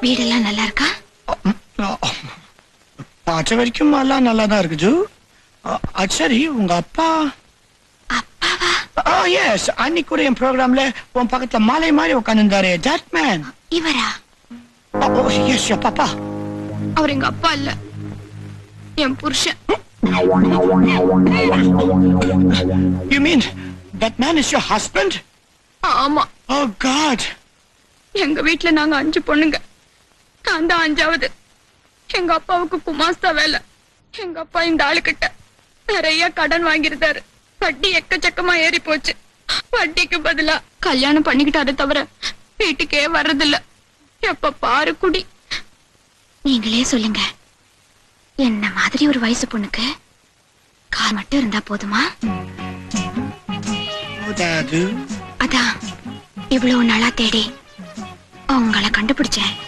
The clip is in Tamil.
வீடெல்லாம் நல்லா இருக்கா? பார்த்த வரைக்கும் எல்லாம் நல்லா தான் இருக்கு ஜூ. அது சரி, உங்க அப்பா? அப்பாவா? எஸ், அன்னைக்கு கூட என் ப்ரோக்ராம்ல உன் பக்கத்துல மாலை மாதிரி உட்காந்துருந்தாரு. That man. இவரா? எஸ், பாப்பா. அவர் எங்க அப்பா இல்ல, என் புருஷன். You mean that man is your husband? ஆமா. Oh God. எங்க வீட்டுல நாங்க 5 பொண்ணுங்க, நான் தான் 5வது. எங்க அப்பாவுக்கு குமாஸ்தா வேலை. எங்க அப்பா இந்த ஆளுகிட்ட நிறைய கடன் வாங்கியிருந்தாரு. வட்டி எக்கச்சக்கமா ஏறி போச்சு. வட்டிக்கு பதிலா கல்யாணம் பண்ணிக்கிட்டாரு தவிர வீட்டுக்கே வர்றதில்ல. எப்ப பாரு குடி. நீங்களே சொல்லுங்க, என்ன மாதிரி ஒரு வயசு பொண்ணுக்கு கால் மட்டும் இருந்தா போதுமா? அதான் இவ்வளவு நாளா தேடி உங்களை கண்டுபிடிச்சேன்.